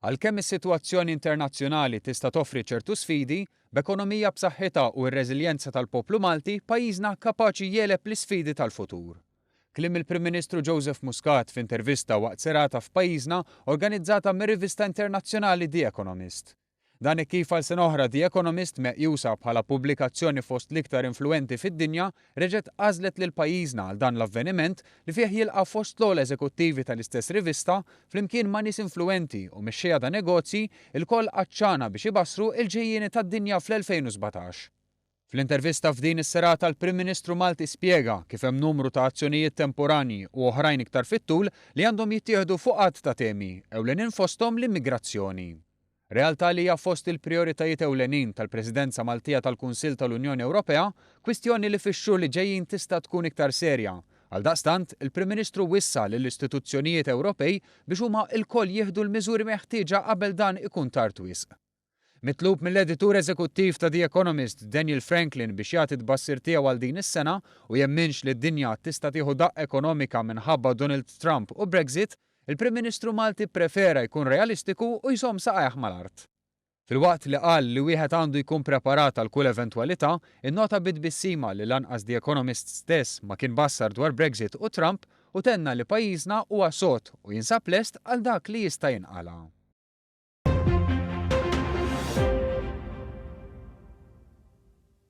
Għalkemm is-sitwazzjoni internazzjonali tista' toffri ċertu sfidi, b'ekonomija b'saħħitha u r-reżiljenza tal-poplu Malti, pajjiżna kapaċi jeleb l-isfidi tal-futur. Kliem il-Prim Ministru Joseph Muscat f'intervista waqt serata f'pajjiżna organizzata mir-rivista internazzjonali The Economist. Dan kif għal sena oħra The Economist meqjusa bħala pubblikazzjoni fost l-iktar influenti fid-dinja reġgħet għażlet lil pajjiżna għal dan l-avveniment li fih jilqa' fost l-ogħla eżekuttivi tal-istess rivista flimkien ma' nies influenti u mexxejja ta' negozji il-koll qaċċana biex ibassru l-ġejjieni tad-dinja fl-2017. Fl-intervista f'din is-serata l-Prim Ministru Malti spjega kif hemm numru ta' azzjonijiet temporanji u oħrajn iktar fit-tul li għandhom jittieħdu fuq qatt ta' temi ewlenin fosthom l-immigrazzjoni. Realtà li hija fost il-prijoritajiet ewlenin tal-Presidenza Maltija tal-Kunsill tal-Unjoni Ewropea, kwistjoni li fix-xhur li ġejjin tista' tkun iktar serja. Għaldaqstant, il-Prim Ministru wissa lill-istituzzjonijiet Ewropej biex huma lkoll jieħdu l-miżuri meħtieġa qabel dan ikun tard wisq. Mitlub mill-editur eżekuttiv ta' The Economist Daniel Franklin biex jagħti tbassir tiegħu għal din is-sena u jemminx li d-dinja tista' tieħu daqq ekonomika minħabba Donald Trump u Brexit, il-Prim Ministru Malti prefera jkun realistiku u jżomm saqajh mal-art. Filwaqt li qal li wieħed għandu jkun preparat għal kull eventwalità, innota bid-bissima li lanqas The Economist stess ma kien bassar dwar Brexit u Trump u tenna li pajjiżna huwa sod u jinsab lest għal dak li jista' jinqala.